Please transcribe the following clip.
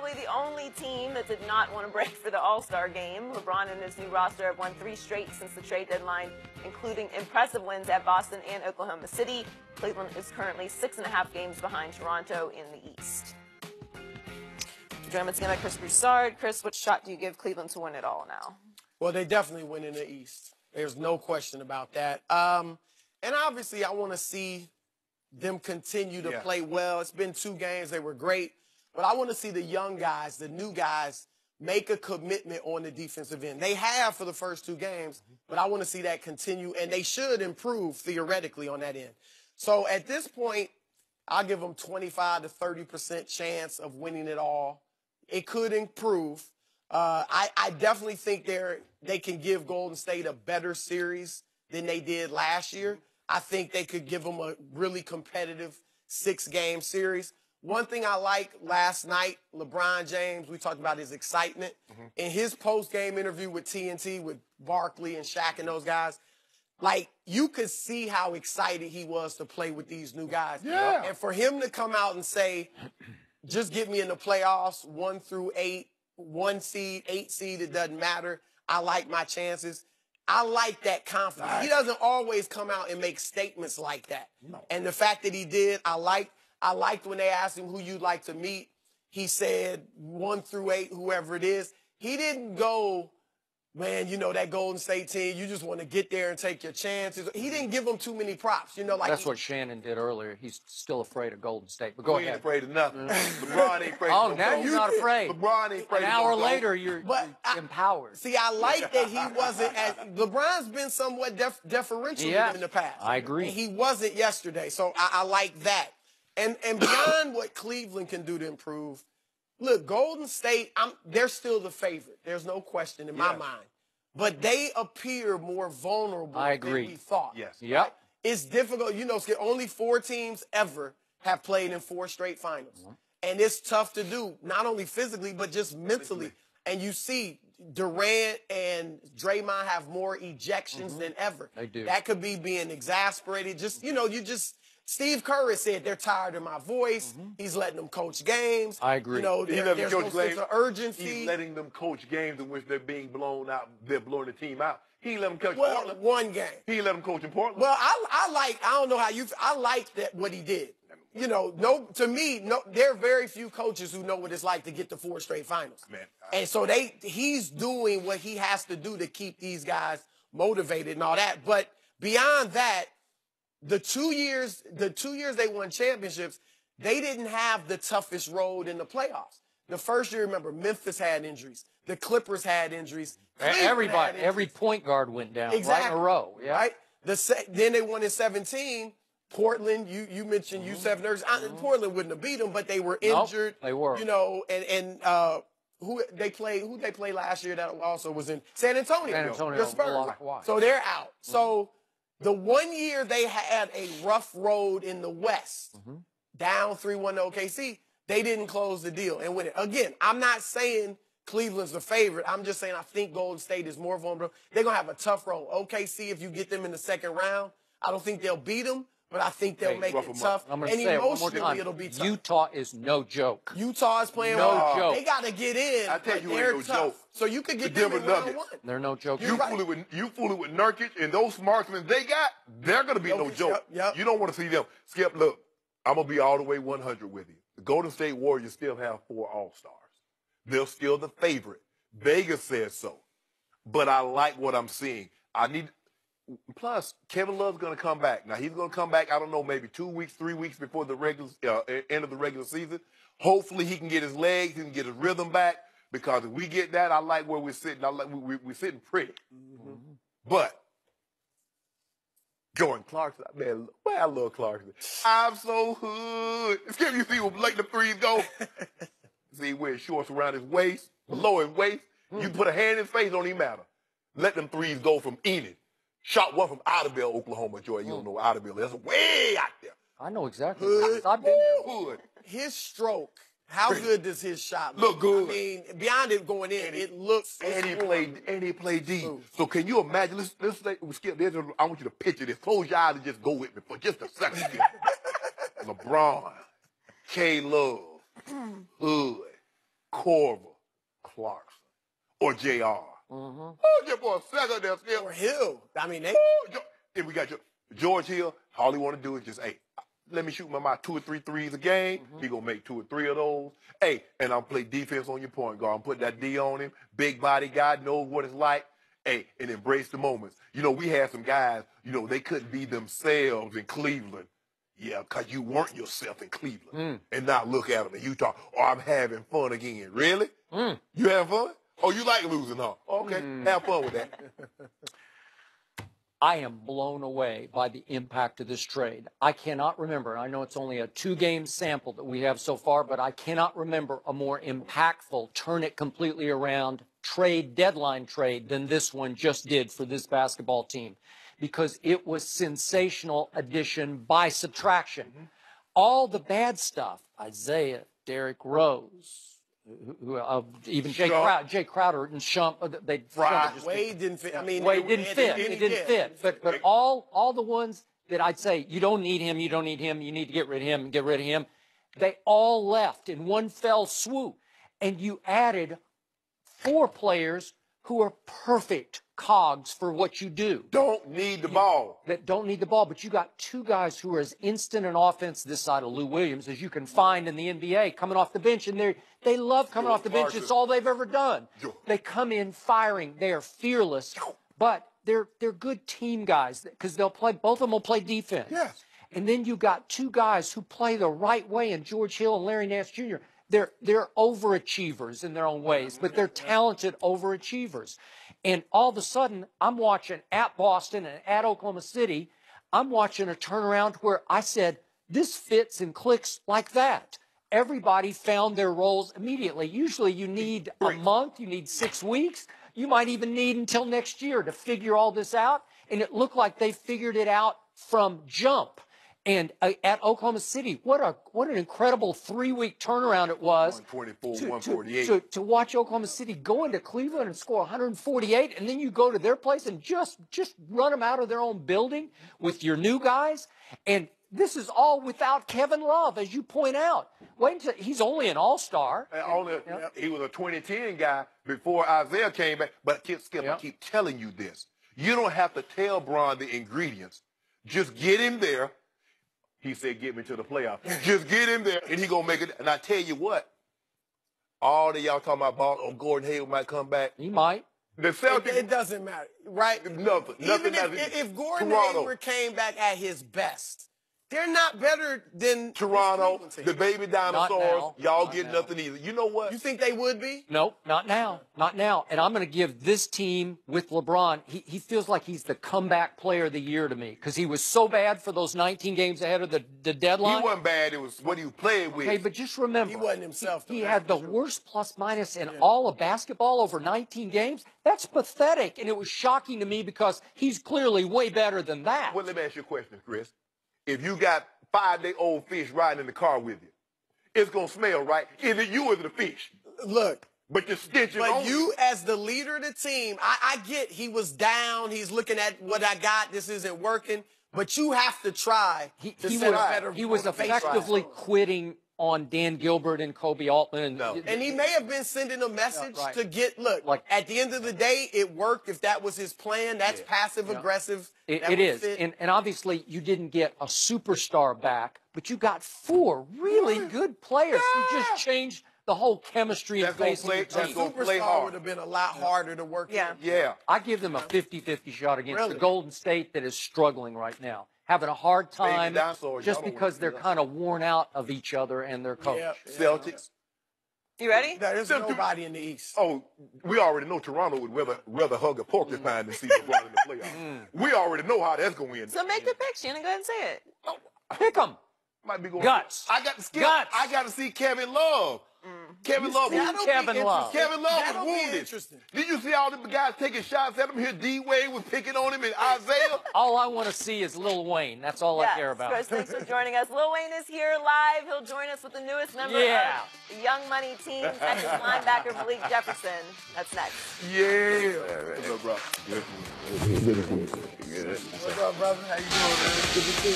probably the only team that did not want to break for the All-Star game. LeBron and his new roster have won 3 straight since the trade deadline, including impressive wins at Boston and Oklahoma City. Cleveland is currently 6.5 games behind Toronto in the East. Joined once again by Chris Broussard. Chris, what shot do you give Cleveland to win it all now? Well, they definitely win in the East. There's no question about that. And obviously, I want to see them continue to play well. It's been 2 games. They were great. But I want to see the young guys, the new guys, make a commitment on the defensive end. They have for the first 2 games, but I want to see that continue, and they should improve theoretically on that end. So at this point, I'll give them 25 to 30% chance of winning it all. It could improve. I definitely think they can give Golden State a better series than they did last year. I think they could give them a really competitive 6-game series. One thing I liked last night, LeBron James, we talked about his excitement. In his post-game interview with TNT, with Barkley and Shaq and those guys, like, you could see how excited he was to play with these new guys. Yeah. And for him to come out and say, just get me in the playoffs, 1 through 8, 1 seed, 8 seed, it doesn't matter. I like my chances. I like that confidence. He doesn't always come out and make statements like that. And the fact that he did, I liked when they asked him who you'd like to meet. He said 1 through 8, whoever it is. He didn't go, man, you know, that Golden State team, you just want to get there and take your chances. He didn't give them too many props. You know, like that's what Shannon did earlier. He's still afraid of Golden State. But go ahead. He ain't afraid of nothing. LeBron ain't afraid of nothing. Now you're not afraid. LeBron ain't afraid An hour later, you're empowered. See, I like that he wasn't LeBron's been somewhat deferential in the past. I agree. And he wasn't yesterday, so I like that. And beyond what Cleveland can do to improve, look, Golden State, they're still the favorite. There's no question in my mind. But they appear more vulnerable than we thought. Yes. Yep. Right? It's difficult. You know, only 4 teams ever have played in 4 straight finals. And it's tough to do, not only physically, but just mentally. And you see Durant and Draymond have more ejections than ever. They do. That could be being exasperated. Just, you know, Steve Kerr has said they're tired of my voice. He's letting them coach games. I agree. You know, there's no sense of urgency. He's letting them coach games in which they're being blown out. They're blowing the team out. He ain't let them coach Portland. 1 game. He ain't let them coach in Portland. Well, I don't know how I like that what he did. You know, to me, there are very few coaches who know what it's like to get to 4 straight finals. Man, and so he's doing what he has to do to keep these guys motivated and all that. But beyond that, the 2 years they won championships, they didn't have the toughest road in the playoffs. The first year, remember, Memphis had injuries. The Clippers had injuries. Everybody, every point guard went down right in a row. Yeah. Right? Then they won in 17. Portland, you mentioned Yusef Nurkic. Portland wouldn't have beat them, but they were injured. They were. You know, and who they play last year that also was in San Antonio. San Antonio. The Spurs. So they're out. So the 1 year they had a rough road in the West, down 3-1 to OKC, they didn't close the deal and win it. Again, I'm not saying Cleveland's the favorite. I'm just saying I think Golden State is more vulnerable. They're going to have a tough road. OKC, if you get them in the second round, I don't think they'll beat them, but I think they'll make it tough. I'm and say emotionally, it'll be tough. Utah is no joke. Utah is playing no joke. They got to get in. I tell you, they're ain't no tough. joke. So you could get them in 1-1. They're no joke. You fooling with Nurkic and those marksmen they got, they're going to be no joke. Yep. You don't want to see them. Skip, look, I'm going to be all the way 100 with you. The Golden State Warriors still have 4 All-Stars. They're still the favorite. Vegas says so. But I like what I'm seeing. Plus, Kevin Love's going to come back. Now, he's going to come back, I don't know, maybe 2 weeks, 3 weeks before the end of the regular season. Hopefully, he can get his legs, he can get his rhythm back. Because if we get that, I like where we're sitting. I like we're sitting pretty. But Jordan Clarkson, man, I love Clarkson. I'm so hood. Skip, you see where like the threes go? See, he wears shorts around his waist, below his waist. You put a hand in his face, don't even matter. Let them threes go from Enid. Shot one from Idabel, Oklahoma, Joy. You don't know Idabel. That's way out there. I know exactly. Hood. I've been there. Hood. His stroke. How good does his shot look? Good. I mean, beyond it going in, it looks. And he played deep. So can you imagine? Let's say, Skip. I want you to picture this. Close your eyes and just go with me for just a second. LeBron, K. Love, Hood, Corver, Clarkson, or JR. Oh, your boy second there, Skip. Or Hill. I mean, they. Then we got George Hill. All he want to do is just, hey, let me shoot my 2 or 3 threes a game. He gonna make 2 or 3 of those. Hey, and I'll play defense on your point guard. I'm put that D on him. Big body guy, knows what it's like. Hey, and embrace the moments. You know, we had some guys, you know, they couldn't be themselves in Cleveland. Yeah, because you weren't yourself in Cleveland. And now look at them and you talk, oh, I'm having fun again. Really? You having fun? Oh, you like losing, huh? Okay, have fun with that. I am blown away by the impact of this trade. I cannot remember, I know it's only a 2-game sample that we have so far, but I cannot remember a more impactful, turn it completely around deadline trade than this one just did for this basketball team, because it was sensational addition by subtraction. All the bad stuff, Isaiah, Derrick Rose, even Jay Crowder and Shump, Wade didn't fit. I mean, Wade didn't fit. It didn't fit. But all the ones that I'd say you don't need him, you don't need him, you need to get rid of him, get rid of him, they all left in one fell swoop, and you added 4 players who are perfect cogs for what you do. Don't need the ball. That don't need the ball, but you got 2 guys who are as instant in offense this side of Lou Williams as you can find in the NBA, coming off the bench, and they love coming off the bench. It's all they've ever done. They come in firing. They are fearless, but they're good team guys because they'll play. Both of them will play defense. Yes. And then you got 2 guys who play the right way in George Hill and Larry Nance Jr. They're overachievers in their own ways, but they're talented overachievers. And all of a sudden, I'm watching at Boston and at Oklahoma City, I'm watching a turnaround where I said, this fits and clicks like that. Everybody found their roles immediately. Usually you need a month, you need 6 weeks. You might even need until next year to figure all this out. And it looked like they figured it out from jump. And at Oklahoma City, what an incredible 3-week turnaround it was. 124, 148. To watch Oklahoma City go into Cleveland and score 148, and then you go to their place and just run them out of their own building with your new guys. And this is all without Kevin Love, as you point out. Wait until he's only an all-star. He was a 2010 guy before Isaiah came back. But Skip, I keep telling you this. You don't have to tell Bron the ingredients. Just get him there. He said, get me to the playoffs. Just get him there, and he going to make it. And I tell you what, all that y'all talking about, Gordon Hayward might come back. He might. The Celtics. It doesn't matter, right? Nothing matters. If Gordon Hayward came back at his best, they're not better than Toronto, the baby dinosaurs. Y'all get nothing either. You know what? You think they would be? Nope, not now. Not now. And I'm going to give this team with LeBron, he feels like he's the comeback player of the year to me because he was so bad for those 19 games ahead of the deadline. He wasn't bad. It was what he was playing with. Okay, but just remember. He wasn't himself. He had the worst plus-minus in all of basketball over 19 games. That's pathetic. And it was shocking to me because he's clearly way better than that. Well, let me ask you a question, Chris. If you got 5-day-old fish riding in the car with you, it's going to smell, right? Either you or the fish. Look. But you're stenching on you as the leader of the team, I get he was down. He's looking at what I got. This isn't working. But you have to try to set a better He was effectively quitting on Dan Gilbert and Kobe Altman. And he may have been sending a message to get, look, at the end of the day, it worked. If that was his plan, that's passive-aggressive. It is. And obviously, you didn't get a superstar back, but you got 4 really good players who just changed the whole chemistry and facing the team. Superstar would have been a lot harder to work in. Yeah. I give them a 50-50 shot against the Golden State that is struggling right now. Having a hard time just because they're kind of worn out of each other and their coach. Celtics. You ready? There's nobody in the East. Oh, we already know Toronto would rather hug a porcupine than see LeBron in the playoffs. We already know how that's going to end. So make the pick, Shannon. Go ahead and say it. Pick them. Might be going Guts. I got to skip. Guts. I got to see Kevin Love. Kevin Love was wounded. Did you see all the guys taking shots at him here? D-Wade was picking on him and Isaiah. All I want to see is Lil Wayne. That's all I care about. Chris, thanks for joining us. Lil Wayne is here live. He'll join us with the newest member of the Young Money team. That is linebacker Malik Jefferson. That's next. Yeah. What's up, bro? What's up, brother? How you doing, man? Good to see you.